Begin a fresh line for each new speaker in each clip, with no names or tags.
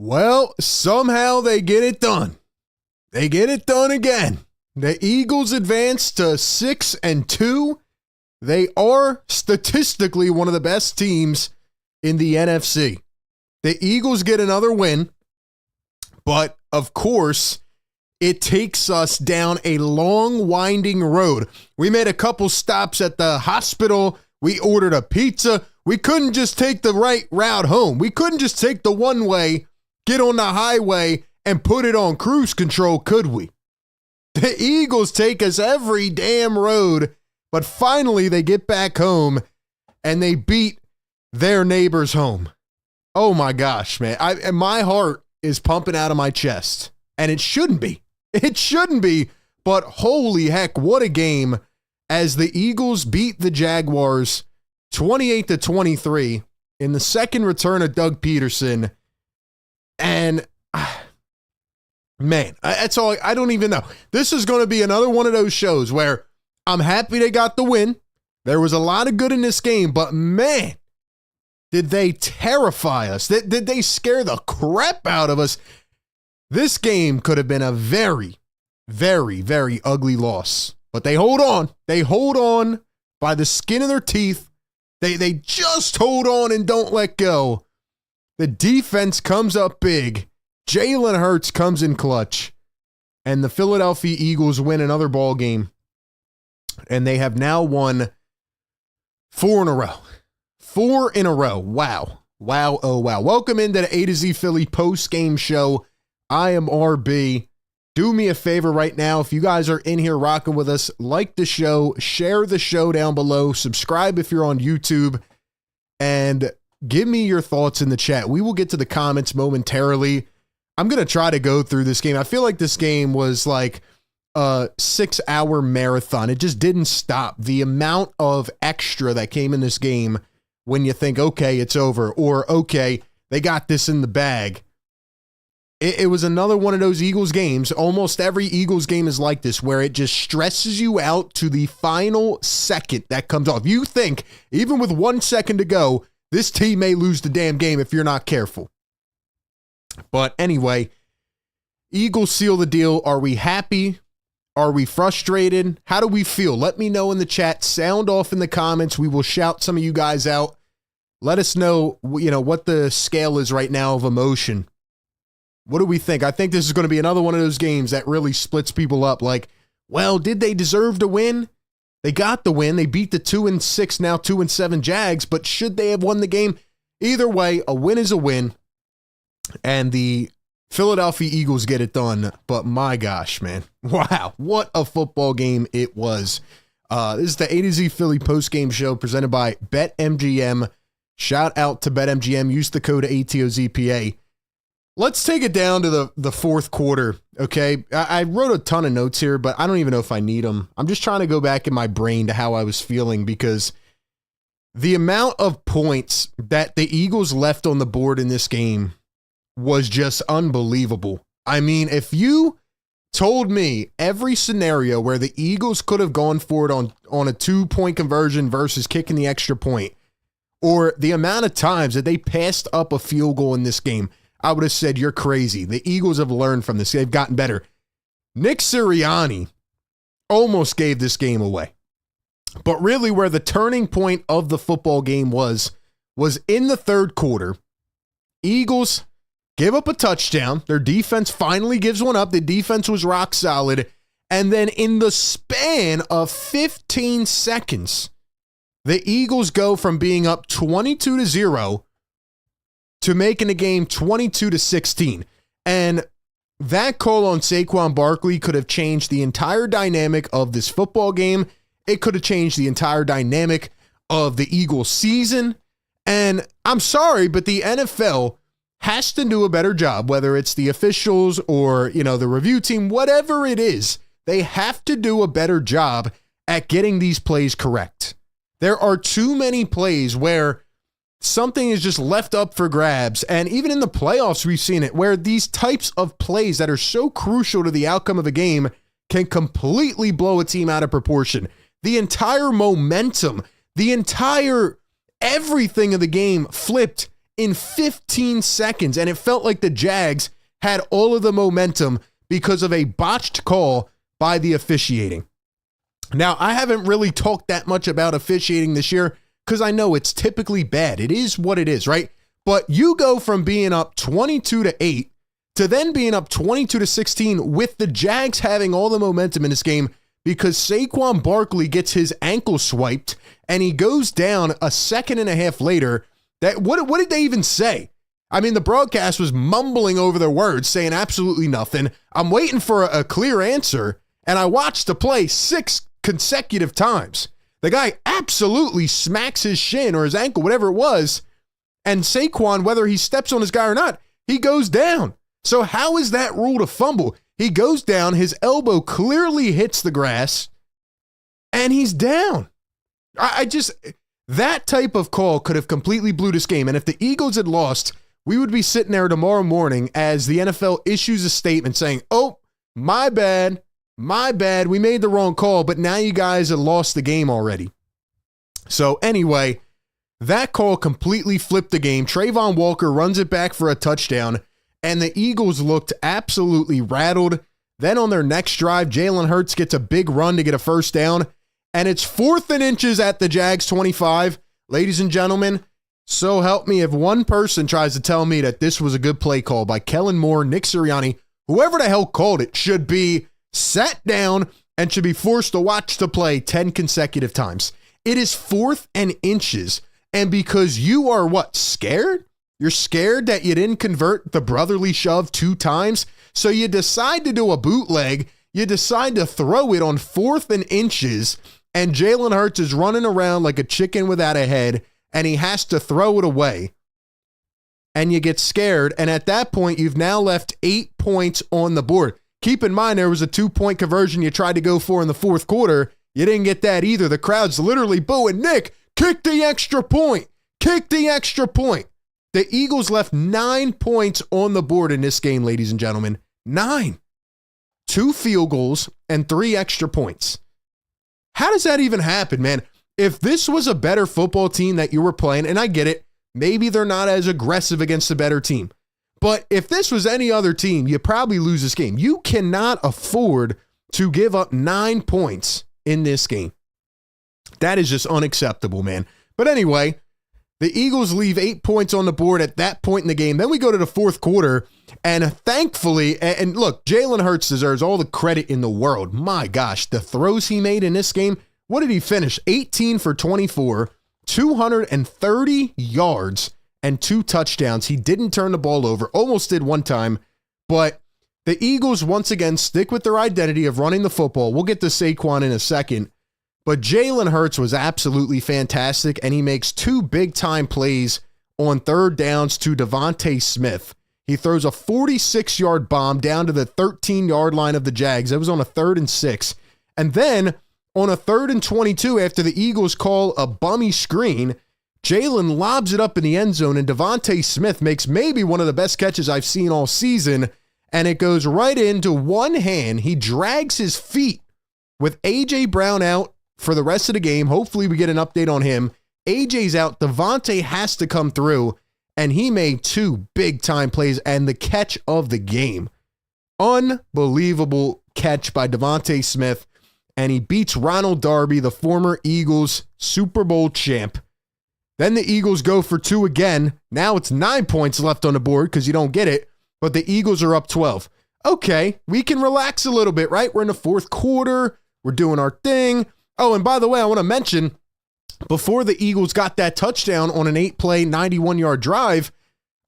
Well, somehow they get it done. They get it done again. The Eagles advance to 6-2. They are statistically one of the best teams in the NFC. The Eagles get another win, but of course, it takes us down a long, winding road. We made a couple stops at the hospital. We ordered a pizza. We couldn't just take the right route home. We couldn't just take the one way, get on the highway, and put it on cruise control, could we? The Eagles take us every damn road, but finally they get back home and they beat their neighbors home. Oh my gosh, man. My heart is pumping out of my chest, and it shouldn't be. It shouldn't be, but holy heck, what a game as the Eagles beat the Jaguars 28-23 in the second return of Doug Peterson. And man, that's all. I don't even know. This is going to be another one of those shows where I'm happy they got the win. There was a lot of good in this game, but man, did they terrify us. Did they scare the crap out of us. This game could have been a very, very, very ugly loss. But they hold on. They hold on by the skin of their teeth. They just hold on and don't let go. The defense comes up big. Jalen Hurts comes in clutch. And the Philadelphia Eagles win another ball game. And they have now won 4 in a row. 4 in a row. Wow. Wow. Oh, wow. Welcome into the A to Z Philly post-game show. I am RB. Do me a favor right now. If you guys are in here rocking with us, like the show, share the show down below, subscribe if you're on YouTube, and give me your thoughts in the chat. We will get to the comments momentarily. I'm going to try to go through this game. I feel like this game was like a 6-hour marathon. It just didn't stop. The amount of extra that came in this game when you think, okay, it's over, or okay, they got this in the bag. It was another one of those Eagles games. Almost every Eagles game is like this, where it just stresses you out to the final second that comes off. You think, even with 1 second to go, this team may lose the damn game if you're not careful. But anyway, Eagles seal the deal. Are we happy? Are we frustrated? How do we feel? Let me know in the chat. Sound off in the comments. We will shout some of you guys out. Let us know, what the scale is right now of emotion. What do we think? I think this is going to be another one of those games that really splits people up. Like, well, did they deserve to win? They got the win. They beat the 2-6, now 2-7 Jags, but should they have won the game? Either way, a win is a win, and the Philadelphia Eagles get it done. But my gosh, man. Wow, what a football game it was. This is the A to Z Philly postgame show presented by BetMGM. Shout out to BetMGM. Use the code ATOZPA. Let's take it down to the fourth quarter, okay? I wrote a ton of notes here, but I don't even know if I need them. I'm just trying to go back in my brain to how I was feeling, because the amount of points that the Eagles left on the board in this game was just unbelievable. I mean, if you told me every scenario where the Eagles could have gone for it on a 2-point conversion versus kicking the extra point, or the amount of times that they passed up a field goal in this game, I would have said, you're crazy. The Eagles have learned from this. They've gotten better. Nick Sirianni almost gave this game away. But really where the turning point of the football game was in the third quarter. Eagles give up a touchdown. Their defense finally gives one up. The defense was rock solid. And then in the span of 15 seconds, the Eagles go from being up 22-0 to making the game 22-16. And that call on Saquon Barkley could have changed the entire dynamic of this football game. It could have changed the entire dynamic of the Eagles season. And I'm sorry, but the NFL has to do a better job, whether it's the officials or, the review team, whatever it is, they have to do a better job at getting these plays correct. There are too many plays where something is just left up for grabs. And even in the playoffs, we've seen it where these types of plays that are so crucial to the outcome of a game can completely blow a team out of proportion. The entire momentum, the entire everything of the game flipped in 15 seconds, and it felt like the Jags had all of the momentum because of a botched call by the officiating. Now, I haven't really talked that much about officiating this year because I know it's typically bad. It is what it is, right? But you go from being up 22-8 to then being up 22-16 with the Jags having all the momentum in this game because Saquon Barkley gets his ankle swiped and he goes down a second and a half later. What did they even say? I mean, the broadcast was mumbling over their words, saying absolutely nothing. I'm waiting for a clear answer, and I watched the play 6 consecutive times. The guy absolutely smacks his shin or his ankle, whatever it was, and Saquon, whether he steps on his guy or not, he goes down. So how is that ruled a fumble? He goes down, his elbow clearly hits the grass, and he's down. That type of call could have completely blew this game, and if the Eagles had lost, we would be sitting there tomorrow morning as the NFL issues a statement saying, oh, my bad, we made the wrong call, but now you guys have lost the game already. So anyway, that call completely flipped the game. Trayvon Walker runs it back for a touchdown, and the Eagles looked absolutely rattled. Then on their next drive, Jalen Hurts gets a big run to get a first down, and it's 4th and inches at the Jags 25. Ladies and gentlemen, so help me if one person tries to tell me that this was a good play call by Kellen Moore, Nick Sirianni, whoever the hell called it, should be sat down and should be forced to watch the play 10 consecutive times. It is 4th and inches. And because you are scared? You're scared that you didn't convert the brotherly shove 2 times. So you decide to do a bootleg. You decide to throw it on 4th and inches. And Jalen Hurts is running around like a chicken without a head. And he has to throw it away, and you get scared, and at that point, you've now left 8 points on the board. Keep in mind, there was a 2-point conversion you tried to go for in the 4th quarter. You didn't get that either. The crowd's literally booing, Nick, kick the extra point. Kick the extra point. The Eagles left 9 points on the board in this game, ladies and gentlemen. 9. 2 field goals and 3 extra points. How does that even happen, man? If this was a better football team that you were playing, and I get it, maybe they're not as aggressive against a better team. But if this was any other team, you probably lose this game. You cannot afford to give up 9 points in this game. That is just unacceptable, man. But anyway, the Eagles leave 8 points on the board at that point in the game. Then we go to the 4th quarter, and thankfully, and look, Jalen Hurts deserves all the credit in the world. My gosh, the throws he made in this game. What did he finish? 18 for 24, 230 yards, and 2 touchdowns. He didn't turn the ball over, almost did one time, but the Eagles once again stick with their identity of running the football. We'll get to Saquon in a second, but Jalen Hurts was absolutely fantastic, and he makes 2 big-time plays on 3rd downs to Devontae Smith. He throws a 46-yard bomb down to the 13-yard line of the Jags. That was on a 3rd and 6. And then on a 3rd and 22, after the Eagles call a bummy screen, Jalen lobs it up in the end zone, and Devontae Smith makes maybe one of the best catches I've seen all season, and it goes right into one hand. He drags his feet with A.J. Brown out for the rest of the game. Hopefully we get an update on him. A.J.'s out. Devontae has to come through, and he made 2 big-time plays and the catch of the game. Unbelievable catch by Devontae Smith. And he beats Ronald Darby, the former Eagles Super Bowl champ. Then the Eagles go for 2 again. Now it's 9 points left on the board because you don't get it, but the Eagles are up 12. Okay, we can relax a little bit, right? We're in the 4th quarter. We're doing our thing. Oh, and by the way, I want to mention, before the Eagles got that touchdown on an 8-play, 91-yard drive,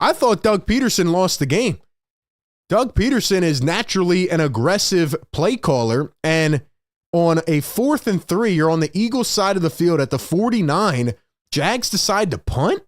I thought Doug Peterson lost the game. Doug Peterson is naturally an aggressive play caller, and on a 4th and 3, you're on the Eagles side of the field at the 49. Jags decide to punt?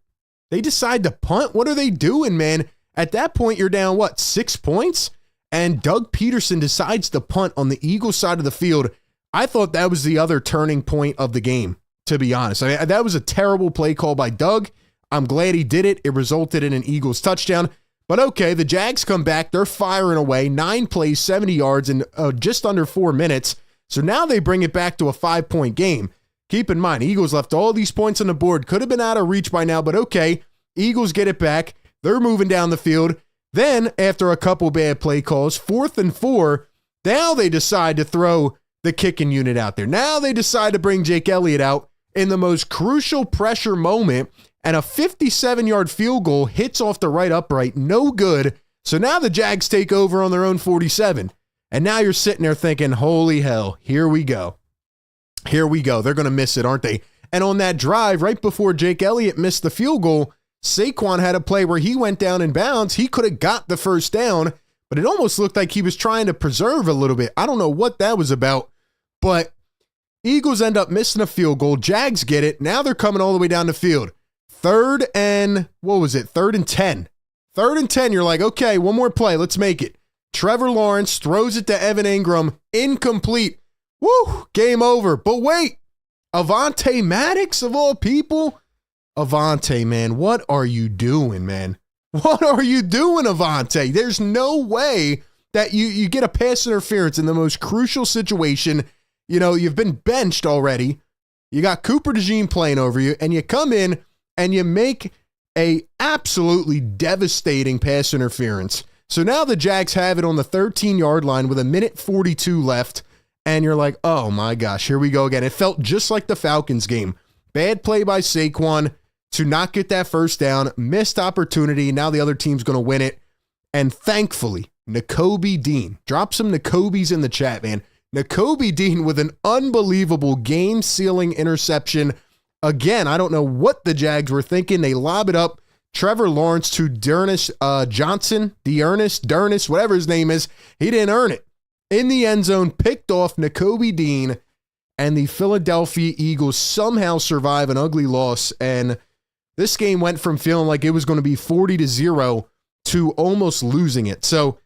They decide to punt? What are they doing, man? At that point, you're down, 6 points? And Doug Peterson decides to punt on the Eagles side of the field. I thought that was the other turning point of the game, to be honest. I mean, that was a terrible play call by Doug. I'm glad he did it. It resulted in an Eagles touchdown. But okay, the Jags come back. They're firing away. 9 plays, 70 yards in just under 4 minutes. So now they bring it back to a 5-point game. Keep in mind, Eagles left all these points on the board. Could have been out of reach by now, but okay. Eagles get it back. They're moving down the field. Then, after a couple bad play calls, 4th and 4, now they decide to throw the kicking unit out there. Now they decide to bring Jake Elliott out in the most crucial pressure moment, and a 57-yard field goal hits off the right upright. No good. So now the Jags take over on their own 47. And now you're sitting there thinking, holy hell, here we go. Here we go. They're going to miss it, aren't they? And on that drive, right before Jake Elliott missed the field goal, Saquon had a play where he went down in bounds. He could have got the first down, but it almost looked like he was trying to preserve a little bit. I don't know what that was about, but Eagles end up missing a field goal. Jags get it. Now they're coming all the way down the field. 3rd and 10. 3rd and 10, you're like, okay, one more play. Let's make it. Trevor Lawrence throws it to Evan Ingram. Incomplete. Woo, game over. But wait, Avonte Maddox of all people? Avonte, man, what are you doing, man? What are you doing, Avonte? There's no way that you get a pass interference in the most crucial situation. You know, you've been benched already. You got Cooper DeJean playing over you, and you come in and you make a absolutely devastating pass interference. So now the Jags have it on the 13-yard line with 1:42 left, and you're like, oh my gosh, here we go again. It felt just like the Falcons game. Bad play by Saquon to not get that first down, missed opportunity. Now the other team's going to win it. And thankfully, Nakobe Dean, drop some Nakobes in the chat, man. Nakobe Dean with an unbelievable game-sealing interception. Again, I don't know what the Jags were thinking. They lob it up. Trevor Lawrence to D'Ernest Johnson, D'Ernest, whatever his name is. He didn't earn it. In the end zone, picked off Nakobe Dean, and the Philadelphia Eagles somehow survive an ugly loss. And this game went from feeling like it was going to be 40-0 to almost losing it. So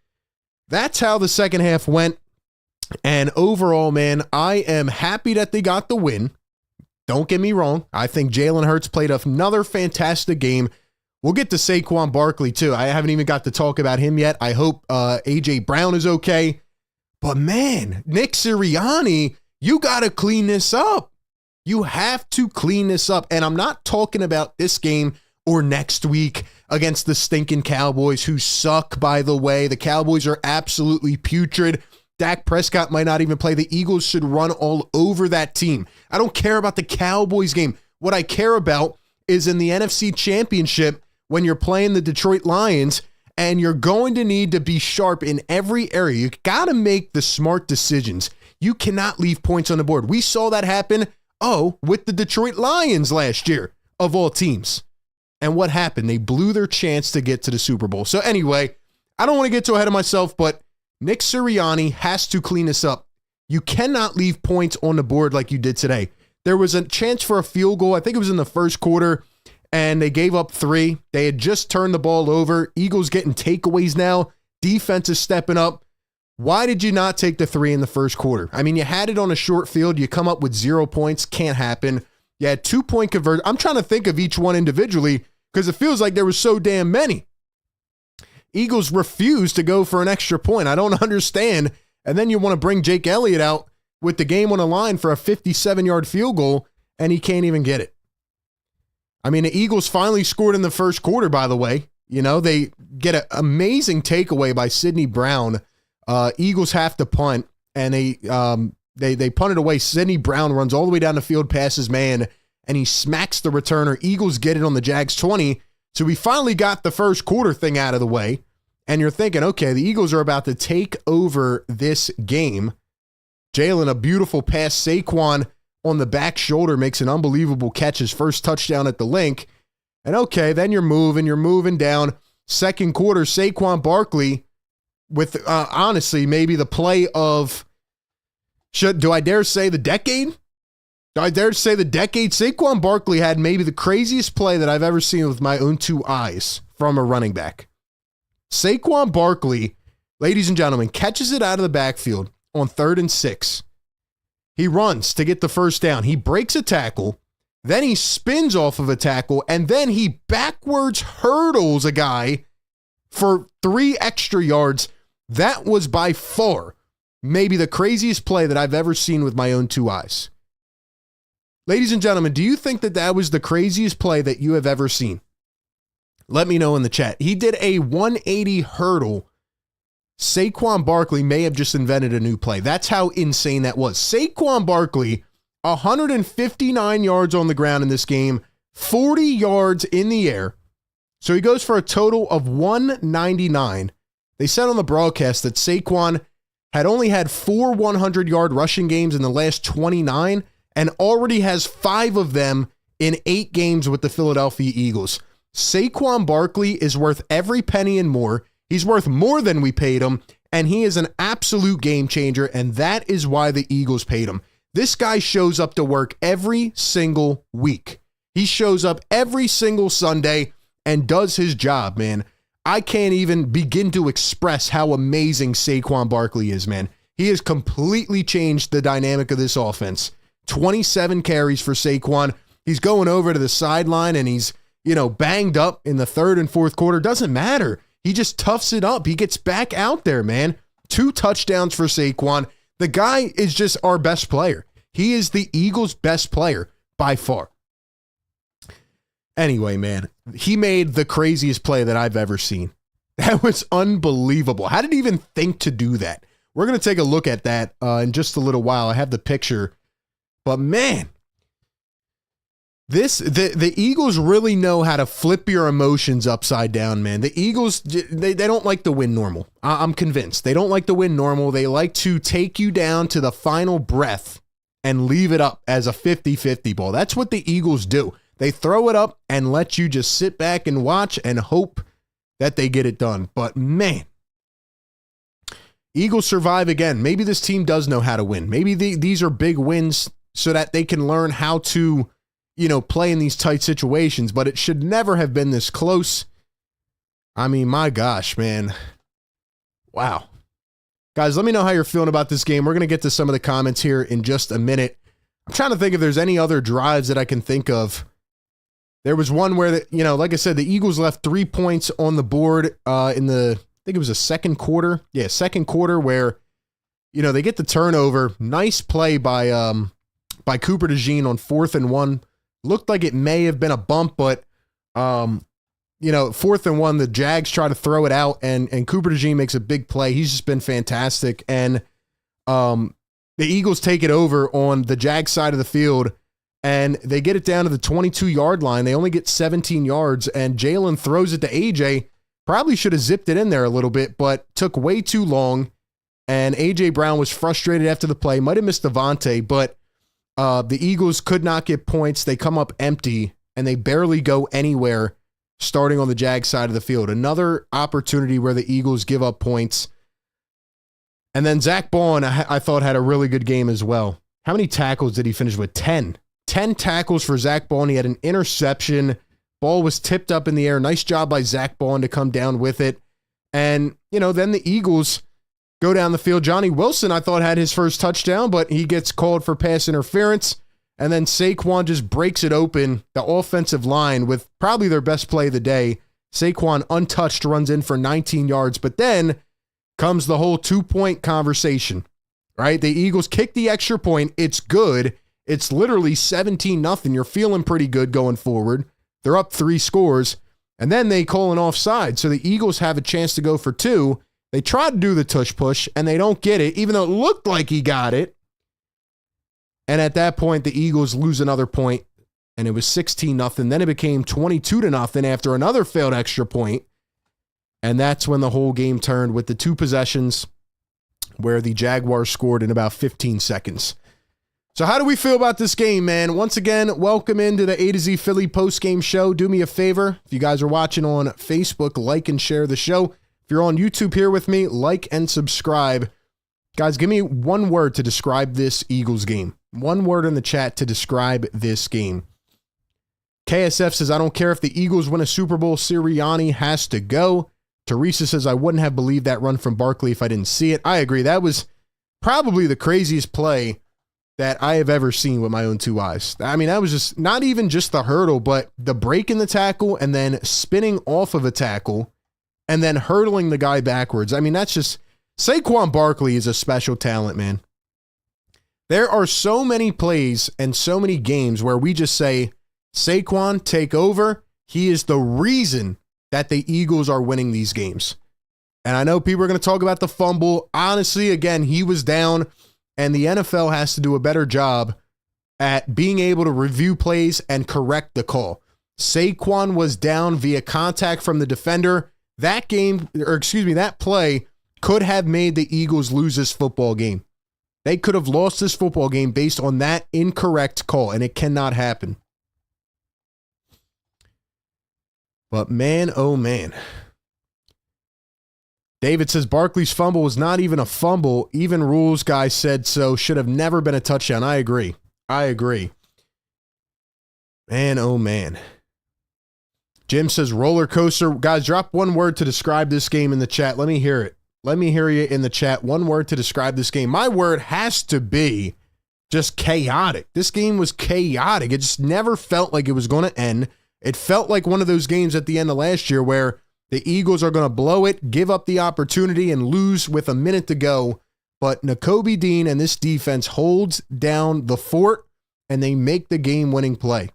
that's how the second half went. And overall, man, I am happy that they got the win. Don't get me wrong. I think Jalen Hurts played another fantastic game. We'll get to Saquon Barkley, too. I haven't even got to talk about him yet. I hope A.J. Brown is okay. But, man, Nick Sirianni, you got to clean this up. You have to clean this up. And I'm not talking about this game or next week against the stinking Cowboys, who suck, by the way. The Cowboys are absolutely putrid. Dak Prescott might not even play. The Eagles should run all over that team. I don't care about the Cowboys game. What I care about is in the NFC Championship when you're playing the Detroit Lions, and you're going to need to be sharp in every area. You got to make the smart decisions. You cannot leave points on the board. We saw that happen, with the Detroit Lions last year, of all teams. And what happened? They blew their chance to get to the Super Bowl. So anyway, I don't want to get too ahead of myself, but Nick Sirianni has to clean this up. You cannot leave points on the board like you did today. There was a chance for a field goal. I think it was in the first quarter, and they gave up 3. They had just turned the ball over. Eagles getting takeaways now. Defense is stepping up. Why did you not take the 3 in the first quarter? I mean, you had it on a short field. You come up with 0 points. Can't happen. You had 2-point conversion. I'm trying to think of each one individually because it feels like there was so damn many. Eagles refuse to go for an extra point. I don't understand. And then you want to bring Jake Elliott out with the game on the line for a 57-yard field goal, and he can't even get it. I mean, the Eagles finally scored in the first quarter, by the way. You know, they get an amazing takeaway by Sidney Brown. Eagles have to punt, and they punt it away. Sidney Brown runs all the way down the field, passes man, and he smacks the returner. Eagles get it on the Jags 20. So we finally got the first quarter thing out of the way, and you're thinking, okay, the Eagles are about to take over this game. Jalen, a beautiful pass. Saquon on the back shoulder makes an unbelievable catch, his first touchdown at the link. And okay, then you're moving down. Second quarter, Saquon Barkley with, honestly, maybe the play of, do I dare say the decade? Do I dare say the decade? Saquon Barkley had maybe the craziest play that I've ever seen with my own 2 eyes from a running back. Saquon Barkley, ladies and gentlemen, catches it out of the backfield on 3rd and 6. He runs to get the first down. He breaks a tackle. Then he spins off of a tackle. And then he backwards hurdles a guy for 3 extra yards. That was by far maybe the craziest play that I've ever seen with my own 2 eyes. Ladies and gentlemen, do you think that that was the craziest play that you have ever seen? Let me know in the chat. He did a 180 hurdle. Saquon Barkley may have just invented a new play. That's how insane that was. Saquon Barkley, 159 yards on the ground in this game, 40 yards in the air. So he goes for a total of 199. They said on the broadcast that Saquon had only had 4 100-yard rushing games in the last 29 and already has 5 of them in 8 games with the Philadelphia Eagles. Saquon Barkley is worth every penny and more. He's worth more than we paid him, and he is an absolute game changer, and that is why the Eagles paid him. This guy shows up to work every single week. He shows up every single Sunday and does his job, man. I can't even begin to express how amazing Saquon Barkley is, man. He has completely changed the dynamic of this offense. 27 carries for Saquon. He's going over to the sideline and he's, banged up in the third and fourth quarter. Doesn't matter. He just toughs it up. He gets back out there, man. 2 touchdowns for Saquon. The guy is just our best player. He is the Eagles' best player by far. Anyway, man, he made the craziest play that I've ever seen. That was unbelievable. How did he even think to do that? We're going to take a look at that in just a little while. I have the picture. But man, the Eagles really know how to flip your emotions upside down, man. The Eagles, they don't like to win normal. I'm convinced. They don't like to win normal. They like to take you down to the final breath and leave it up as a 50-50 ball. That's what the Eagles do. They throw it up and let you just sit back and watch and hope that they get it done. But man, Eagles survive again. Maybe this team does know how to win. Maybe these are big wins so that they can learn how to, play in these tight situations, but it should never have been this close. I mean, my gosh, man. Wow. Guys, let me know how you're feeling about this game. We're going to get to some of the comments here in just a minute. I'm trying to think if there's any other drives that I can think of. There was one where, like I said, the Eagles left 3 points on the board in the, I think it was a second quarter. Yeah, second quarter where, they get the turnover. Nice play by Cooper DeJean on 4th and 1. Looked like it may have been a bump, but, 4th and 1, the Jags try to throw it out, and Cooper DeJean makes a big play. He's just been fantastic. And the Eagles take it over on the Jags side of the field, and they get it down to the 22-yard line. They only get 17 yards, and Jalen throws it to AJ. Probably should have zipped it in there a little bit, but took way too long, and AJ Brown was frustrated after the play. Might have missed Devontae, but the Eagles could not get points. They come up empty, and they barely go anywhere starting on the Jags side of the field. Another opportunity where the Eagles give up points. And then Zach Bond, I thought, had a really good game as well. How many tackles did he finish with? 10. 10 tackles for Zach Bond. He had an interception. Ball was tipped up in the air. Nice job by Zach Bond to come down with it. And, then the Eagles go down the field. Johnny Wilson, I thought, had his first touchdown, but he gets called for pass interference. And then Saquon just breaks it open, the offensive line, with probably their best play of the day. Saquon, untouched, runs in for 19 yards. But then comes the whole 2-point conversation, right? The Eagles kick the extra point. It's good. It's literally 17-0. You're feeling pretty good going forward. They're up 3 scores. And then they call an offside. So the Eagles have a chance to go for 2. They try to do the tush push, and they don't get it, even though it looked like he got it. And at that point, the Eagles lose another point, and it was 16-0. Then it became 22-0 after another failed extra point. And that's when the whole game turned with the 2 possessions where the Jaguars scored in about 15 seconds. So how do we feel about this game, man? Once again, welcome into the A to Z Philly postgame show. Do me a favor, if you guys are watching on Facebook, like and share the show. If you're on YouTube here with me, like and subscribe. Guys, give me one word to describe this Eagles game. One word in the chat to describe this game. KSF says, I don't care if the Eagles win a Super Bowl, Sirianni has to go. Teresa says, I wouldn't have believed that run from Barkley if I didn't see it. I agree. That was probably the craziest play that I have ever seen with my own 2 eyes. I mean, that was just not even just the hurdle, but the break in the tackle and then spinning off of a tackle and then hurdling the guy backwards. I mean, that's just, Saquon Barkley is a special talent, man. There are so many plays and so many games where we just say, Saquon, take over. He is the reason that the Eagles are winning these games. And I know people are going to talk about the fumble. Honestly, again, he was down, and the NFL has to do a better job at being able to review plays and correct the call. Saquon was down via contact from the defender. That play could have made the Eagles lose this football game. They could have lost this football game based on that incorrect call, and it cannot happen. But man, oh man. David says Barkley's fumble was not even a fumble. Even rules guy said so. Should have never been a touchdown. I agree. Man, oh man. Jim says roller coaster. Guys, drop one word to describe this game in the chat. Let me hear it. Let me hear you in the chat. One word to describe this game. My word has to be just chaotic. This game was chaotic. It just never felt like it was going to end. It felt like one of those games at the end of last year where the Eagles are going to blow it, give up the opportunity, and lose with a minute to go. But Nakobe Dean and this defense holds down the fort, and they make the game-winning play.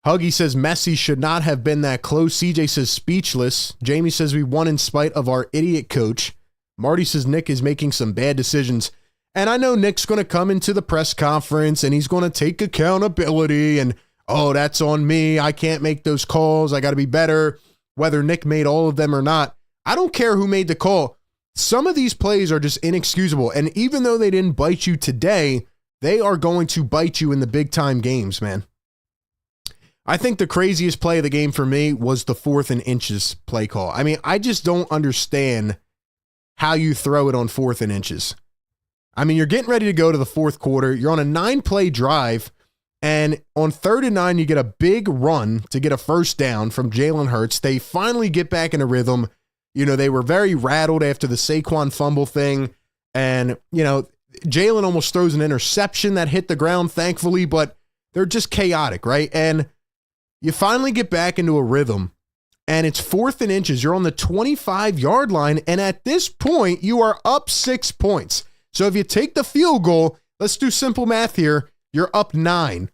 Huggy says Messi should not have been that close. CJ says speechless. Jamie says we won in spite of our idiot coach. Marty says Nick is making some bad decisions. And I know Nick's going to come into the press conference, and he's going to take accountability and, oh, that's on me. I can't make those calls. I got to be better. Whether Nick made all of them or not, I don't care who made the call. Some of these plays are just inexcusable. And even though they didn't bite you today, they are going to bite you in the big time games, man. I think the craziest play of the game for me was the 4th and inches play call. I mean, I just don't understand how you throw it on 4th and inches. I mean, you're getting ready to go to the fourth quarter. You're on a 9-play drive. And on 3rd and 9, you get a big run to get a first down from Jalen Hurts. They finally get back in a rhythm. You know, they were very rattled after the Saquon fumble thing. And, you know, Jalen almost throws an interception that hit the ground, thankfully, but they're just chaotic, right? And you finally get back into a rhythm, and it's 4th and inches. You're on the 25-yard line, and at this point, you are up 6 points. So if you take the field goal, let's do simple math here, you're up 9.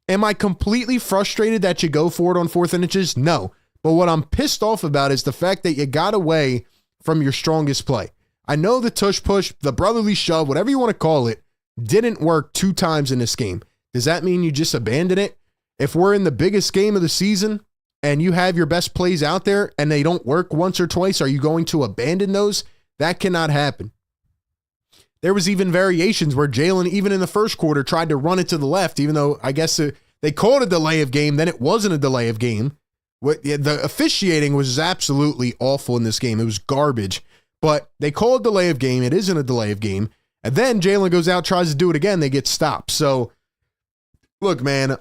Am I completely frustrated that you go for it on 4th and inches? No. But what I'm pissed off about is the fact that you got away from your strongest play. I know the tush push, the brotherly shove, whatever you want to call it, didn't work 2 times in this game. Does that mean you just abandon it? If we're in the biggest game of the season and you have your best plays out there and they don't work once or twice, are you going to abandon those? That cannot happen. There was even variations where Jalen, even in the first quarter, tried to run it to the left, even though I guess they called a delay of game, then it wasn't a delay of game. The officiating was absolutely awful in this game. It was garbage. But they call a delay of game. It isn't a delay of game. And then Jalen goes out, tries to do it again. They get stopped. So, look, man,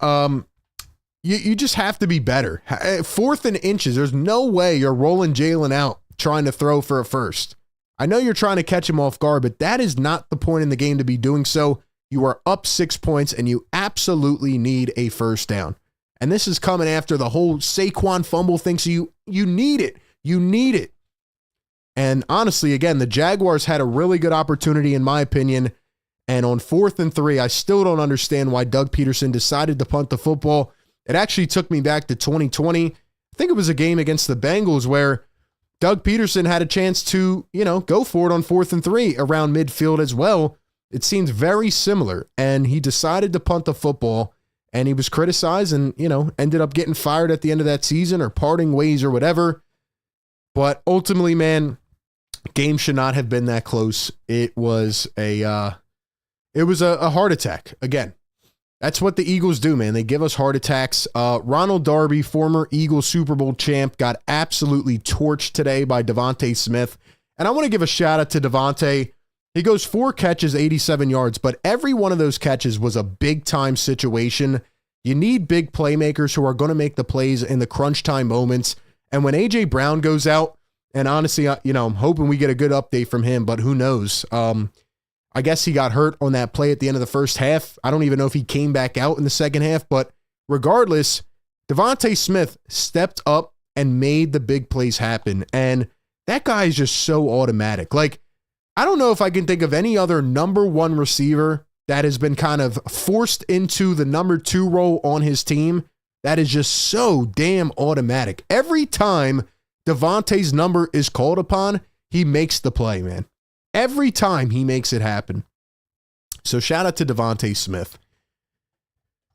you just have to be better. 4th and inches, there's no way you're rolling Jalen out trying to throw for a first. I know you're trying to catch him off guard, but that is not the point in the game to be doing so. You are up 6 points, and you absolutely need a first down. And this is coming after the whole Saquon fumble thing, so you need it. You need it. And honestly, again, the Jaguars had a really good opportunity, in my opinion. And on 4th and 3, I still don't understand why Doug Peterson decided to punt the football. It actually took me back to 2020. I think it was a game against the Bengals where Doug Peterson had a chance to, go for it on 4th and 3 around midfield as well. It seems very similar. And he decided to punt the football, and he was criticized and, ended up getting fired at the end of that season or parting ways or whatever. But ultimately, man, game should not have been that close. It was a heart attack. Again, that's what the Eagles do, man. They give us heart attacks. Ronald Darby, former Eagles Super Bowl champ, got absolutely torched today by Devontae Smith. And I want to give a shout out to Devontae. He goes 4 catches, 87 yards, but every one of those catches was a big time situation. You need big playmakers who are going to make the plays in the crunch time moments. And when A.J. Brown goes out, and honestly, I'm hoping we get a good update from him, but who knows? I guess he got hurt on that play at the end of the first half. I don't even know if he came back out in the second half, but regardless, Devontae Smith stepped up and made the big plays happen. And that guy is just so automatic. Like, I don't know if I can think of any other number 1 receiver that has been kind of forced into the number 2 role on his team That is just so damn automatic. Every time Devontae's number is called upon, he makes the play, man. Every time he makes it happen. So shout out to Devontae Smith.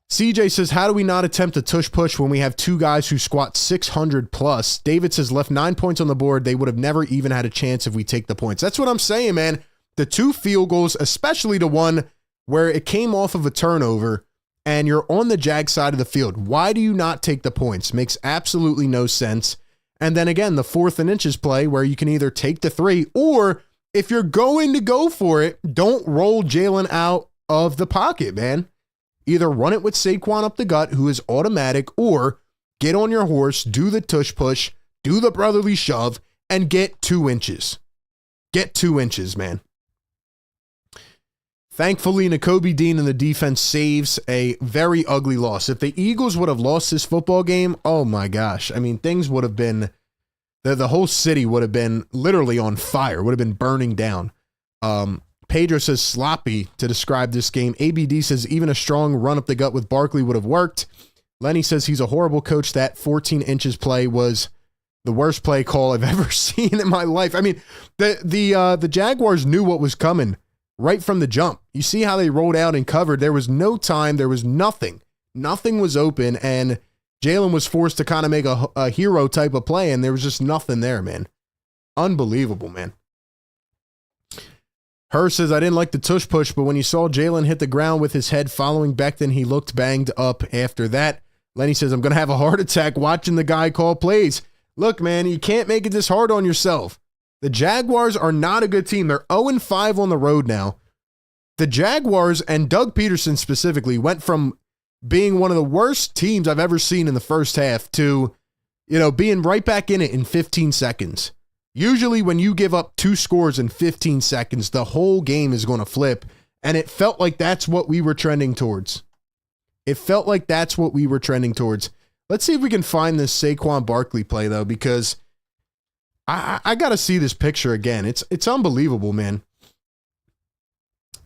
CJ says, how do we not attempt a tush push when we have two guys who squat 600 plus? David says, left 9 points on the board. They would have never even had a chance if we take the points. That's what I'm saying, man. The 2 field goals, especially the one where it came off of a turnover and you're on the Jag side of the field. Why do you not take the points? Makes absolutely no sense. And then again, the 4th and inches play where you can either take the 3 or if you're going to go for it, don't roll Jalen out of the pocket, man. Either run it with Saquon up the gut, who is automatic, or get on your horse, do the tush push, do the brotherly shove, and get 2 inches. Get 2 inches, man. Thankfully, Nakobe Dean and the defense saves a very ugly loss. If the Eagles would have lost this football game, oh my gosh. I mean, things would have been, the whole city would have been literally on fire, would have been burning down. Pedro says sloppy to describe this game. ABD says even a strong run up the gut with Barkley would have worked. Lenny says he's a horrible coach. That 14 inches play was the worst play call I've ever seen in my life. I mean, the Jaguars knew what was coming right from the jump. You see how they rolled out and covered. There was no time. There was nothing. Nothing was open, and Jalen was forced to kind of make a hero type of play, and there was just nothing there, man. Unbelievable, man. Her says, I didn't like the tush push, but when you saw Jalen hit the ground with his head following Becton, he looked banged up after that. Lenny says, I'm going to have a heart attack watching the guy call plays. Look, man, you can't make it this hard on yourself. The Jaguars are not a good team. They're 0-5 on the road now. The Jaguars and Doug Peterson specifically went from being one of the worst teams I've ever seen in the first half to, being right back in it in 15 seconds. Usually when you give up 2 scores in 15 seconds, the whole game is going to flip. And it felt like that's what we were trending towards. Let's see if we can find this Saquon Barkley play, though, because I got to see this picture again. It's unbelievable, man.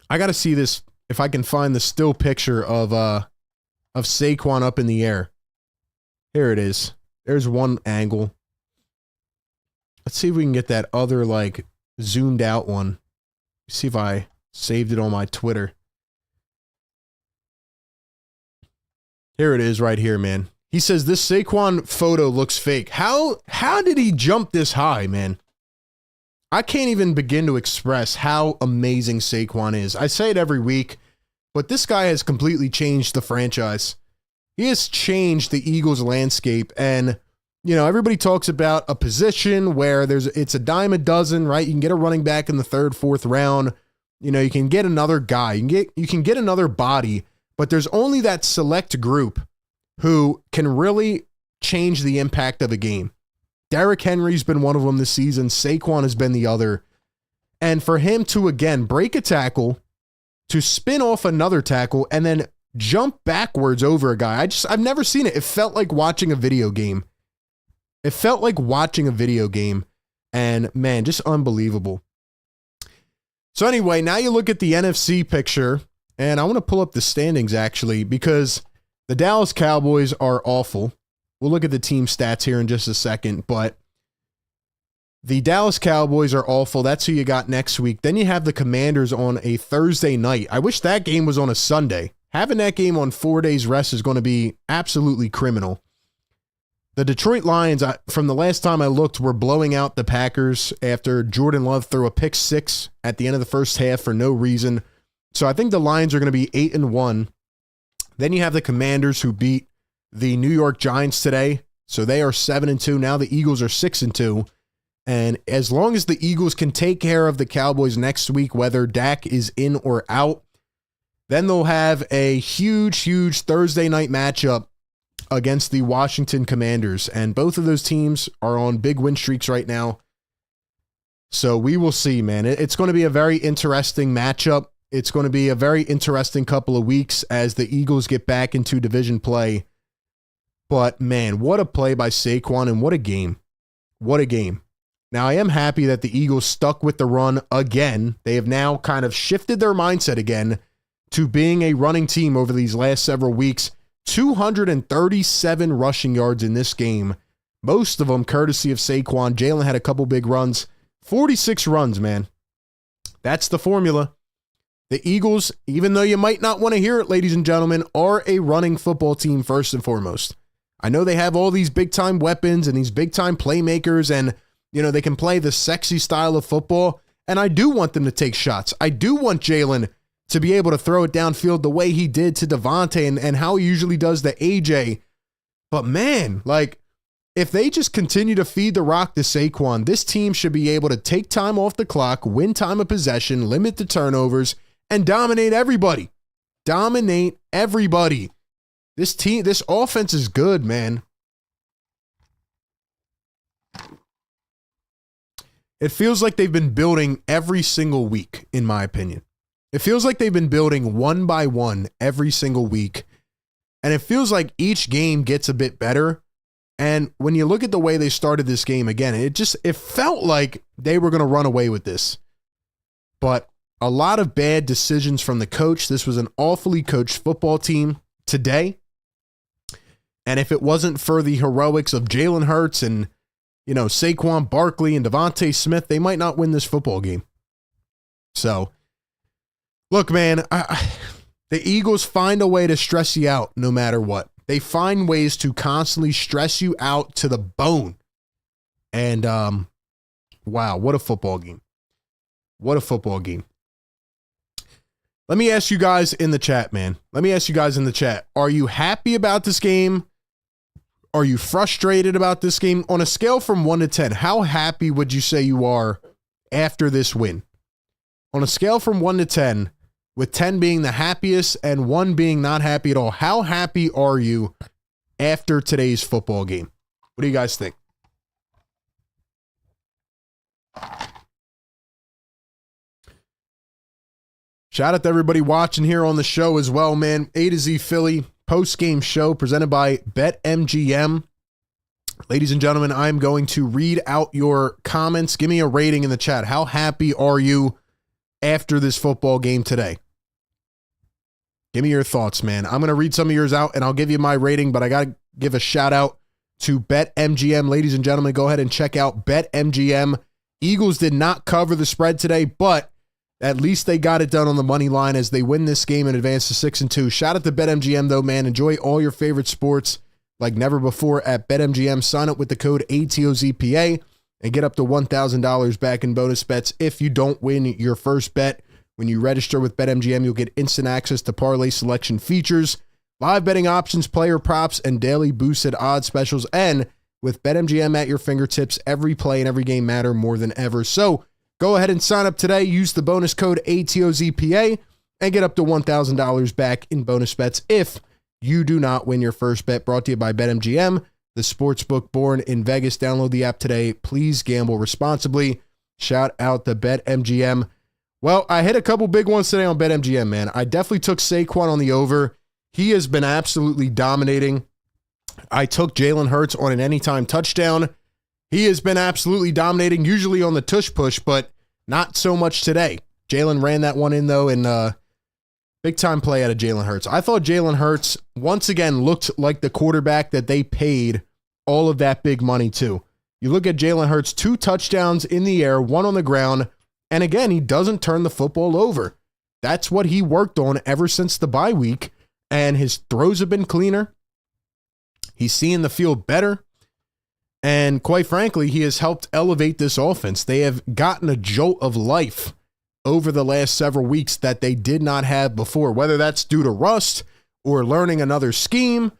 I got to see this, if I can find the still picture of Saquon up in the air. Here it is. There's one angle. Let's see if we can get that other, zoomed out one. See if I saved it on my Twitter. Here it is right here, man. He says, this Saquon photo looks fake. How did he jump this high, man? I can't even begin to express how amazing Saquon is. I say it every week, but this guy has completely changed the franchise. He has changed the Eagles landscape, and everybody talks about a position where it's a dime a dozen, right? You can get a running back in the 3rd, 4th round. You can get another guy. You can get another body, but there's only that select group who can really change the impact of a game. Derrick Henry's been one of them this season. Saquon has been the other. And for him to, again, break a tackle, to spin off another tackle, and then jump backwards over a guy, I've never seen it. It felt like watching a video game. And man, just unbelievable. So anyway, now you look at the NFC picture, and I want to pull up the standings actually, because the Dallas Cowboys are awful. We'll look at the team stats here in just a second, but the Dallas Cowboys are awful. That's who you got next week. Then you have the Commanders on a Thursday night. I wish that game was on a Sunday. Having that game on 4 days rest is going to be absolutely criminal. The Detroit Lions, from the last time I looked, were blowing out the Packers after Jordan Love threw a pick 6 at the end of the first half for no reason. So I think the Lions are going to be 8-1. Then you have the Commanders, who beat the New York Giants today. So they are 7-2. Now the Eagles are 6-2. And as long as the Eagles can take care of the Cowboys next week, whether Dak is in or out, then they'll have a huge, huge Thursday night matchup against the Washington Commanders. And both of those teams are on big win streaks right now. So we will see, man. It's going to be a very interesting matchup. It's going to be a very interesting couple of weeks as the Eagles get back into division play. But man, what a play by Saquon, and what a game. What a game. Now, I am happy that the Eagles stuck with the run again. They have now kind of shifted their mindset again to being a running team over these last several weeks. 237 rushing yards in this game, most of them courtesy of Saquon. Jalen had a couple big runs. 46 runs, man. That's the formula. The Eagles, even though you might not want to hear it, ladies and gentlemen, are a running football team first and foremost. I know they have all these big-time weapons and these big-time playmakers, and, they can play the sexy style of football, and I do want them to take shots. I do want Jalen to be able to throw it downfield the way he did to Devontae and how he usually does to AJ. But, man, if they just continue to feed the rock to Saquon, this team should be able to take time off the clock, win time of possession, limit the turnovers, and dominate everybody. Dominate everybody. This offense is good, man. It feels like they've been building every single week, in my opinion. It feels like they've been building one by one every single week. And it feels like each game gets a bit better. And when you look at the way they started this game again, it felt like they were going to run away with this. But a lot of bad decisions from the coach. This was an awfully coached football team today. And if it wasn't for the heroics of Jalen Hurts and, Saquon Barkley and Devontae Smith, they might not win this football game. So, look, man, the Eagles find a way to stress you out no matter what. They find ways to constantly stress you out to the bone. And, wow, what a football game. What a football game. Let me ask you guys in the chat, man. Let me ask you guys in the chat. Are you happy about this game? Are you frustrated about this game? On a scale from 1 to 10, how happy would you say you are after this win? On a scale from 1 to 10, with 10 being the happiest and 1 being not happy at all, how happy are you after today's football game? What do you guys think? Shout out to everybody watching here on the show as well, man. A to Z Philly post-game show presented by BetMGM. Ladies and gentlemen, I'm going to read out your comments. Give me a rating in the chat. How happy are you after this football game today? Give me your thoughts, man. I'm going to read some of yours out, and I'll give you my rating, but I got to give a shout-out to BetMGM. Ladies and gentlemen, go ahead and check out BetMGM. Eagles did not cover the spread today, but at least they got it done on the money line as they win this game and advance to 6-2. Shout out to BetMGM, though, man. Enjoy all your favorite sports like never before at BetMGM. Sign up with the code ATOZPA and get up to $1,000 back in bonus bets if you don't win your first bet. When you register with BetMGM, you'll get instant access to parlay selection features, live betting options, player props, and daily boosted odds specials. And with BetMGM at your fingertips, every play and every game matter more than ever. So go ahead and sign up today. Use the bonus code ATOZPA and get up to $1,000 back in bonus bets if you do not win your first bet. Brought to you by BetMGM, the sportsbook born in Vegas. Download the app today. Please gamble responsibly. Shout out to BetMGM. Well, I hit a couple big ones today on BetMGM, man. I definitely took Saquon on the over. He has been absolutely dominating. I took Jalen Hurts on an anytime touchdown. He has been absolutely dominating, usually on the tush push, but not so much today. Jalen ran that one in, though, and big time play out of Jalen Hurts. I thought Jalen Hurts, once again, looked like the quarterback that they paid all of that big money to. You look at Jalen Hurts, 2 touchdowns in the air, 1 on the ground, and again, he doesn't turn the football over. That's what he worked on ever since the bye week, and his throws have been cleaner. He's seeing the field better. And quite frankly, he has helped elevate this offense. They have gotten a jolt of life over the last several weeks that they did not have before, whether that's due to rust or learning another scheme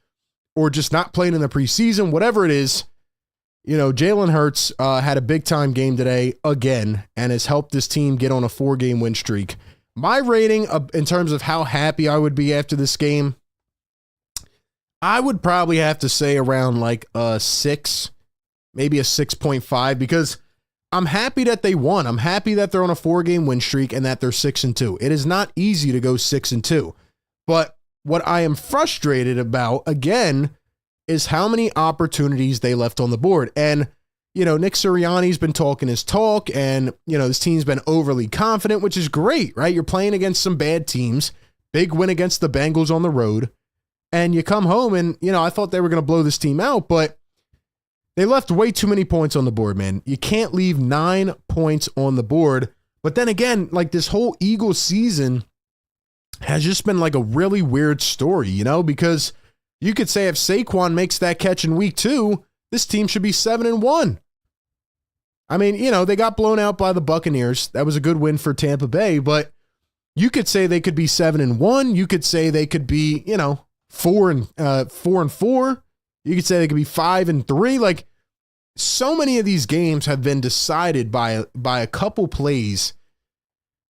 or just not playing in the preseason, whatever it is. Jalen Hurts had a big-time game today again and has helped this team get on a 4-game win streak. My rating in terms of how happy I would be after this game, I would probably have to say around like a 6, maybe a 6.5, because I'm happy that they won. I'm happy that they're on a 4-game win streak and that they're 6-2. It is not easy to go 6-2. But what I am frustrated about, again, is how many opportunities they left on the board. And, Nick Sirianni's been talking his talk, and, this team's been overly confident, which is great, right? You're playing against some bad teams. Big win against the Bengals on the road. And you come home and, I thought they were going to blow this team out, but they left way too many points on the board, man. You can't leave 9 points on the board. But then again, like this whole Eagles season has just been like a really weird story, because you could say if Saquon makes that catch in week 2, this team should be 7-1. I mean, they got blown out by the Buccaneers. That was a good win for Tampa Bay, but you could say they could be 7-1. You could say they could be, 4-4. You could say they could be 5-3. Like, so many of these games have been decided by a couple plays.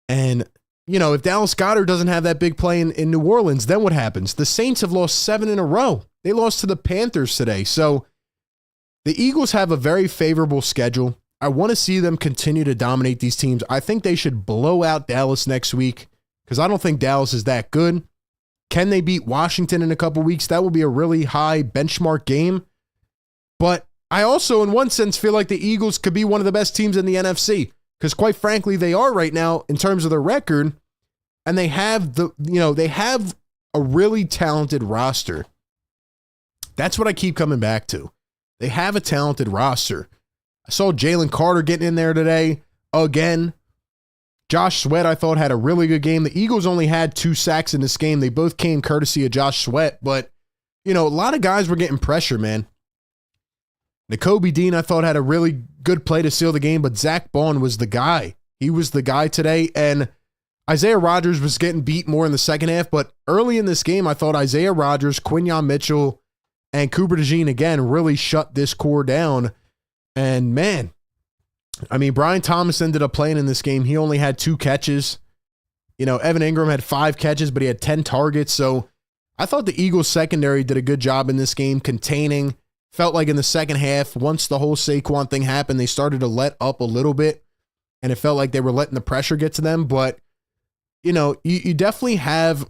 And, if Dallas Goedert doesn't have that big play in New Orleans, then what happens? The Saints have lost 7 in a row. They lost to the Panthers today. So the Eagles have a very favorable schedule. I want to see them continue to dominate these teams. I think they should blow out Dallas next week because I don't think Dallas is that good. Can they beat Washington in a couple weeks? That will be a really high benchmark game. But I also, in one sense, feel like the Eagles could be one of the best teams in the NFC because, quite frankly, they are right now in terms of their record, and they have they have a really talented roster. That's what I keep coming back to. They have a talented roster. I saw Jalen Carter getting in there today again. Josh Sweat, I thought, had a really good game. The Eagles only had 2 sacks in this game. They both came courtesy of Josh Sweat, but, a lot of guys were getting pressure, man. Nakobe Dean, I thought, had a really good play to seal the game, but Zach Bond was the guy. He was the guy today, and Isaiah Rodgers was getting beat more in the second half, but early in this game, I thought Isaiah Rodgers, Quinyon Mitchell, and Cooper DeJean, again, really shut this core down. And, man, Brian Thomas ended up playing in this game. He only had 2 catches. Evan Ingram had 5 catches, but he had 10 targets. So I thought the Eagles secondary did a good job in this game containing. Felt like in the second half, once the whole Saquon thing happened, they started to let up a little bit, and it felt like they were letting the pressure get to them. But, you definitely have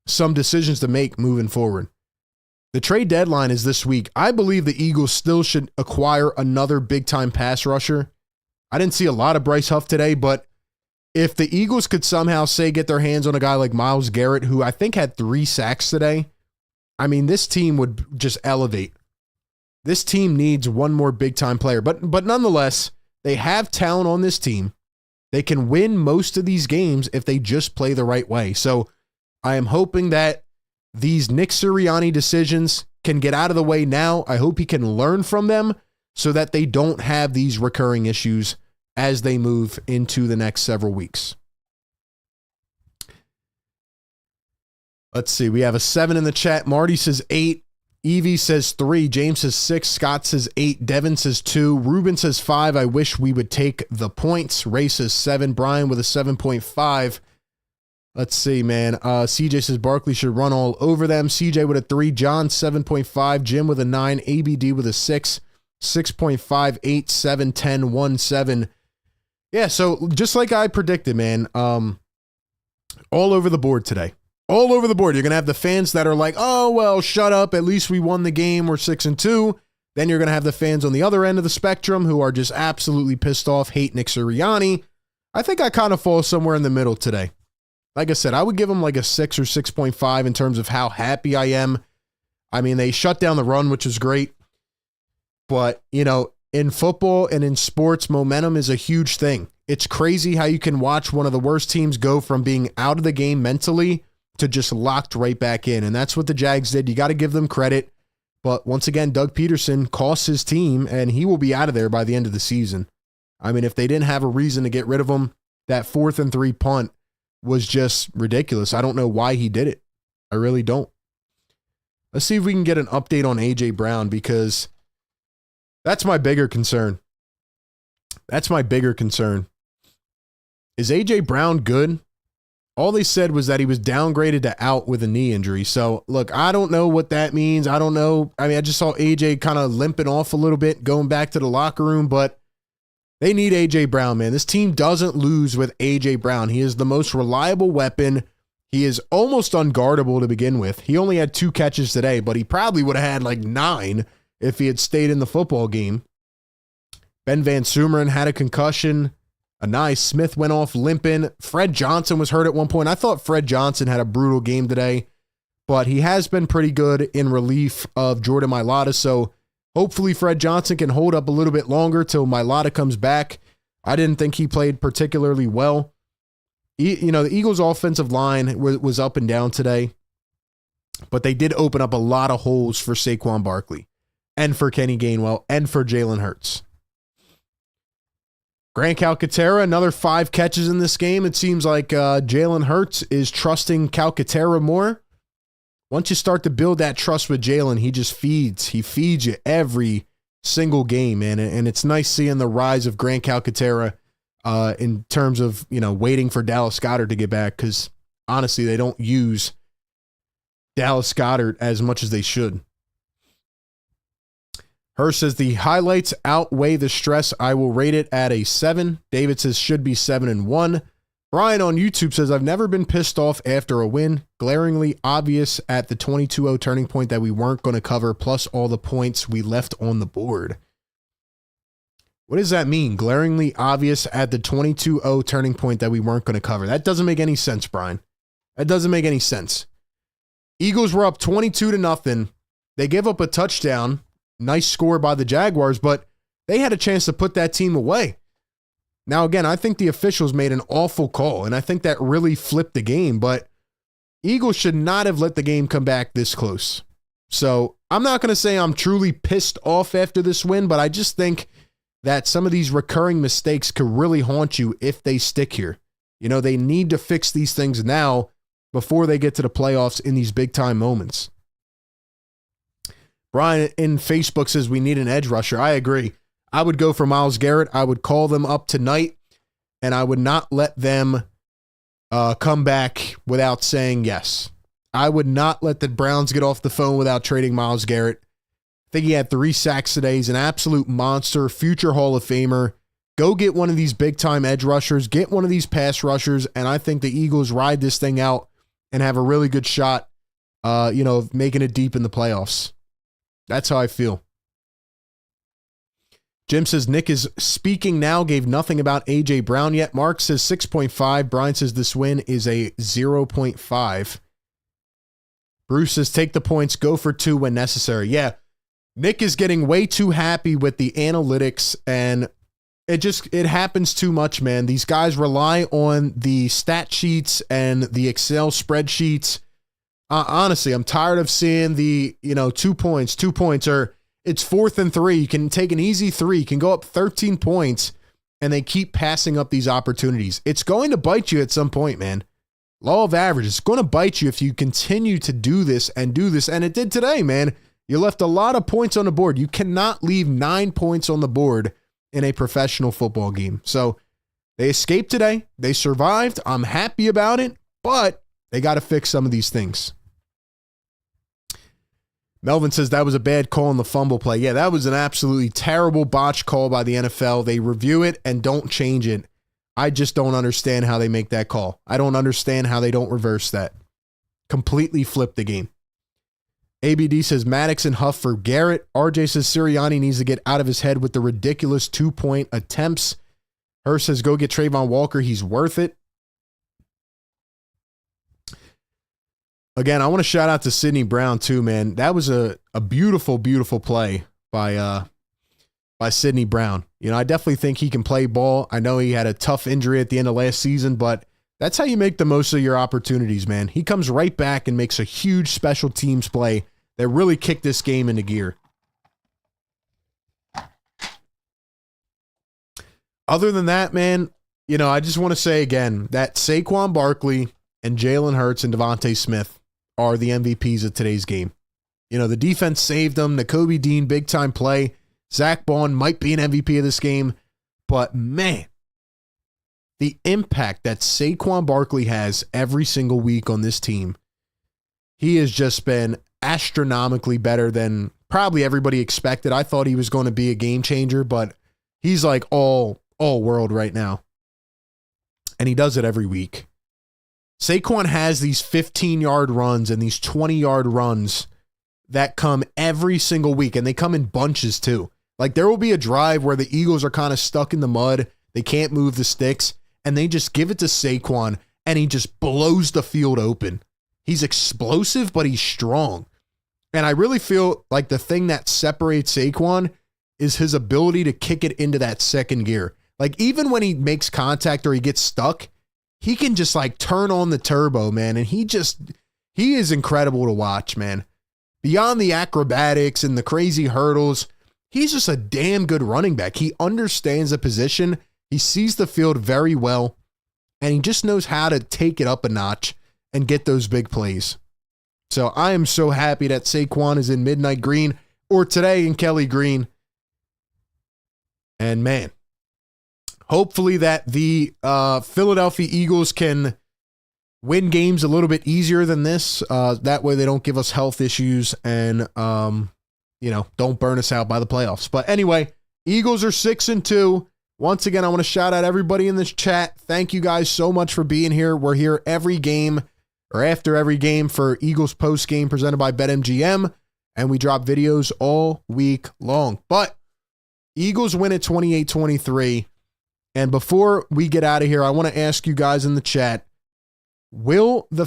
some decisions to make moving forward. The trade deadline is this week. I believe the Eagles still should acquire another big-time pass rusher. I didn't see a lot of Bryce Huff today, but if the Eagles could somehow, say, get their hands on a guy like Myles Garrett, who I think had 3 sacks today, this team would just elevate. This team needs one more big-time player. But nonetheless, they have talent on this team. They can win most of these games if they just play the right way. So I am hoping that these Nick Sirianni decisions can get out of the way now. I hope he can learn from them so that they don't have these recurring issues as they move into the next several weeks. Let's see. We have a 7 in the chat. Marty says 8. Evie says 3. James says 6. Scott says 8. Devin says 2. Ruben says 5. I wish we would take the points. Ray says 7. Brian with a 7.5. Let's see, man. CJ says Barkley should run all over them. CJ with a 3. John 7.5. Jim with a 9. ABD with a 6. 6.5, 8, 7, 10, 1, 7. Yeah, so just like I predicted, man, all over the board today. All over the board. You're going to have the fans that are like, oh, well, shut up. At least we won the game. We're 6-2. Then you're going to have the fans on the other end of the spectrum who are just absolutely pissed off, hate Nick Sirianni. I think I kind of fall somewhere in the middle today. Like I said, I would give them like a 6 or 6.5 in terms of how happy I am. They shut down the run, which is great. But, in football and in sports, momentum is a huge thing. It's crazy how you can watch one of the worst teams go from being out of the game mentally to just locked right back in. And that's what the Jags did. You got to give them credit. But once again, Doug Peterson costs his team, and he will be out of there by the end of the season. If they didn't have a reason to get rid of him, that 4th and 3 punt was just ridiculous. I don't know why he did it. I really don't. Let's see if we can get an update on A.J. Brown, because that's my bigger concern. Is A.J. Brown good? All they said was that he was downgraded to out with a knee injury. So, look, I don't know what that means. I don't know. I just saw A.J. kind of limping off a little bit, going back to the locker room, but they need A.J. Brown, man. This team doesn't lose with A.J. Brown. He is the most reliable weapon. He is almost unguardable to begin with. He only had 2 catches today, but he probably would have had like 9 if he had stayed in the football game. Ben Van Sumeren had a concussion. Anai Smith went off limping. Fred Johnson was hurt at one point. I thought Fred Johnson had a brutal game today. but he has been pretty good in relief of Jordan Mailata. So hopefully Fred Johnson can hold up a little bit longer till Mailata comes back. I didn't think he played particularly well. You know, the Eagles' offensive line was up and down today, but they did open up a lot of holes for Saquon Barkley and for Kenny Gainwell and for Jalen Hurts. Grant Calcaterra, another 5 catches in this game. It seems like Jalen Hurts is trusting Calcaterra more. Once you start to build that trust with Jalen, he just feeds. He feeds you every single game, man. And it's nice seeing the rise of Grant Calcaterra in terms of, you know, waiting for Dallas Goedert to get back, because honestly, they don't use Dallas Goedert as much as they should. Hurst says the highlights outweigh the stress. I will rate it at a 7. David says should be 7-1. Brian on YouTube says I've never been pissed off after a win. Glaringly obvious at the 22-0 turning point that we weren't going to cover, plus all the points we left on the board. What does that mean? Glaringly obvious at the 22-0 turning point that we weren't going to cover. That doesn't make any sense, Brian. That doesn't make any sense. Eagles were up 22-0. They give up a touchdown. Nice score by the Jaguars, but they had a chance to put that team away. Now, again, I think the officials made an awful call, and I think that really flipped the game, but Eagles should not have let the game come back this close. So I'm not going to say I'm truly pissed off after this win, but I just think that some of these recurring mistakes could really haunt you if they stick here. You know, they need to fix these things now before they get to the playoffs in these big-time moments. Brian in Facebook says we need an edge rusher. I agree. I would go for Myles Garrett. I would call them up tonight, and I would not let them come back without saying yes. I would not let the Browns get off the phone without trading Myles Garrett. I think he had 3 sacks today. He's an absolute monster, future Hall of Famer. Go get one of these big-time edge rushers. Get one of these pass rushers, and I think the Eagles ride this thing out and have a really good shot, of making it deep in the playoffs. That's how I feel. Jim says Nick is speaking now, gave nothing about A.J. Brown yet. Mark says 6.5. Brian says this win is a 0.5. Bruce says take the points, go for 2 when necessary. Yeah, Nick is getting way too happy with the analytics, and it happens too much, man. These guys rely on the stat sheets and the Excel spreadsheets. Honestly, I'm tired of seeing the, 2 points, or it's 4th and 3. You can take an easy 3, you can go up 13 points, and they keep passing up these opportunities. It's going to bite you at some point, man. Law of average, it's going to bite you if you continue to do this, and it did today, man. You left a lot of points on the board. You cannot leave 9 points on the board in a professional football game. So they escaped today. They survived. I'm happy about it, but they got to fix some of these things. Melvin says that was a bad call on the fumble play. Yeah, that was an absolutely terrible botch call by the NFL. They review it and don't change it. I just don't understand how they make that call. I don't understand how they don't reverse that. Completely flip the game. ABD says Maddox and Huff for Garrett. RJ says Sirianni needs to get out of his head with the ridiculous 2-point attempts. Hurst says go get Trayvon Walker. He's worth it. Again, I want to shout out to Sidney Brown too, man. That was a beautiful, beautiful play by Sidney Brown. I definitely think he can play ball. I know he had a tough injury at the end of last season, but that's how you make the most of your opportunities, man. He comes right back and makes a huge special teams play that really kicked this game into gear. Other than that, man, I just want to say again that Saquon Barkley and Jalen Hurts and Devontae Smith are the MVPs of today's game. The defense saved them. The Kobe Dean big-time play. Zach Bond might be an MVP of this game. But, man, the impact that Saquon Barkley has every single week on this team, he has just been astronomically better than probably everybody expected. I thought he was going to be a game changer, but he's like all world right now. And he does it every week. Saquon has these 15-yard runs and these 20-yard runs that come every single week, and they come in bunches too. Like there will be a drive where the Eagles are kind of stuck in the mud. They can't move the sticks, and they just give it to Saquon, and he just blows the field open. He's explosive, but he's strong. And I really feel like the thing that separates Saquon is his ability to kick it into that second gear. Like, even when he makes contact or he gets stuck, he can just like turn on the turbo, man. And he is incredible to watch, man. Beyond the acrobatics and the crazy hurdles, he's just a damn good running back. He understands the position. He sees the field very well, and he just knows how to take it up a notch and get those big plays. So I am so happy that Saquon is in midnight green, or today in Kelly green. And man, hopefully that the Philadelphia Eagles can win games a little bit easier than this. That way they don't give us health issues and, don't burn us out by the playoffs. But anyway, Eagles are 6-2. Once again, I want to shout out everybody in this chat. Thank you guys so much for being here. We're here every game or after every game for Eagles post game presented by BetMGM, and we drop videos all week long. But Eagles win at 28-23. And before we get out of here, I want to ask you guys in the chat, will the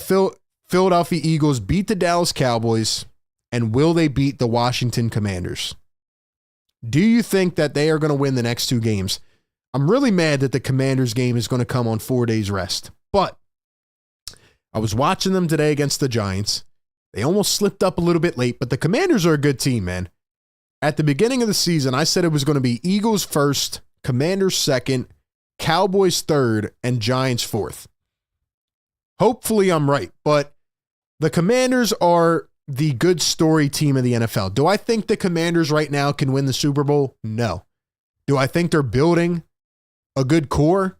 Philadelphia Eagles beat the Dallas Cowboys, and will they beat the Washington Commanders? Do you think that they are going to win the next two games? I'm really mad that the Commanders game is going to come on 4 days rest, but I was watching them today against the Giants. They almost slipped up a little bit late, but the Commanders are a good team, man. At the beginning of the season, I said it was going to be Eagles first, Commanders second, Cowboys third, and Giants fourth. Hopefully I'm right, but the Commanders are the good story team of the NFL. Do I think the Commanders right now can win the Super Bowl? No. Do I think they're building a good core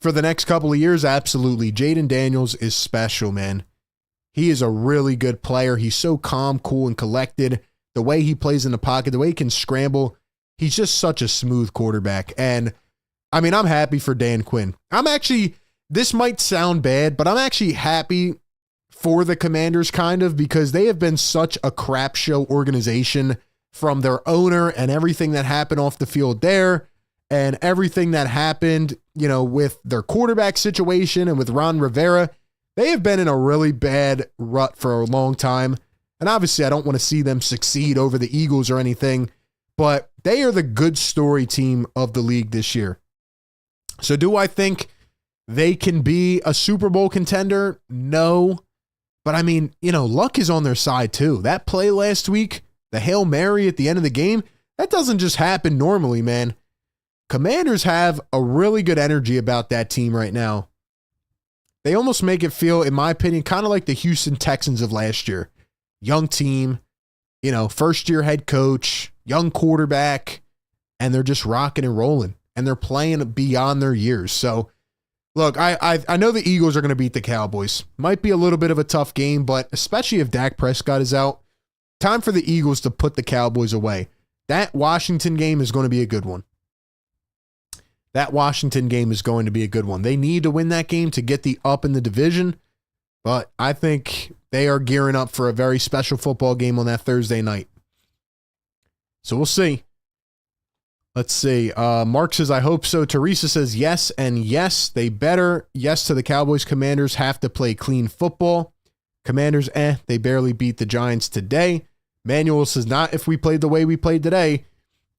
for the next couple of years? Absolutely. Jaden Daniels is special, man. He is a really good player. He's so calm, cool, and collected. The way he plays in the pocket, the way he can scramble, he's just such a smooth quarterback. And I mean, I'm happy for Dan Quinn. This might sound bad, but I'm actually happy for the Commanders kind of, because they have been such a crap show organization from their owner and everything that happened off the field there and everything that happened, with their quarterback situation and with Ron Rivera. They have been in a really bad rut for a long time. And obviously I don't want to see them succeed over the Eagles or anything, but they are the good story team of the league this year. So do I think they can be a Super Bowl contender? No. But I mean, luck is on their side too. That play last week, the Hail Mary at the end of the game, that doesn't just happen normally, man. Commanders have a really good energy about that team right now. They almost make it feel, in my opinion, kind of like the Houston Texans of last year. Young team, first-year head coach, young quarterback, and they're just rocking and rolling, and they're playing beyond their years. So, look, I know the Eagles are going to beat the Cowboys. Might be a little bit of a tough game, but especially if Dak Prescott is out, time for the Eagles to put the Cowboys away. That Washington game is going to be a good one. They need to win that game to get the up in the division, but I think they are gearing up for a very special football game on that Thursday night. So we'll see. Let's see. Mark says, I hope so. Teresa says, yes and yes. They better. Yes to the Cowboys. Commanders have to play clean football. Commanders, they barely beat the Giants today. Manuel says, not if we played the way we played today.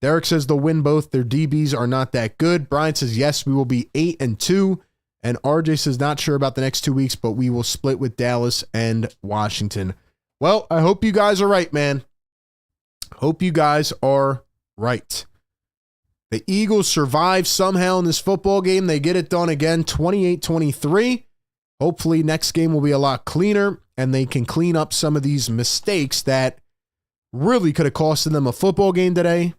Derek says they'll win both. Their DBs are not that good. Brian says, yes, we will be 8-2. And RJ says, not sure about the next 2 weeks, but we will split with Dallas and Washington. Well, I hope you guys are right, man. Hope you guys are right. The Eagles survive somehow in this football game. They get it done again, 28-23. Hopefully next game will be a lot cleaner, and they can clean up some of these mistakes that really could have costed them a football game today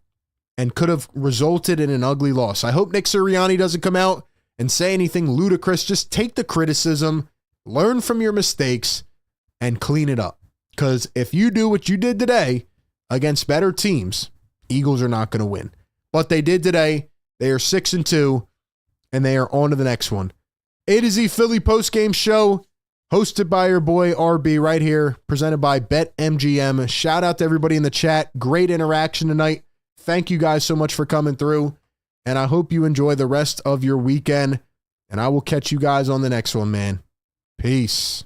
and could have resulted in an ugly loss. I hope Nick Sirianni doesn't come out and say anything ludicrous. Just take the criticism, learn from your mistakes, and clean it up. Because if you do what you did today against better teams, Eagles are not going to win. But they did today. They are 6-2, and they are on to the next one. A to Z Philly postgame show, hosted by your boy RB right here, presented by BetMGM. Shout out to everybody in the chat. Great interaction tonight. Thank you guys so much for coming through, and I hope you enjoy the rest of your weekend, and I will catch you guys on the next one, man. Peace.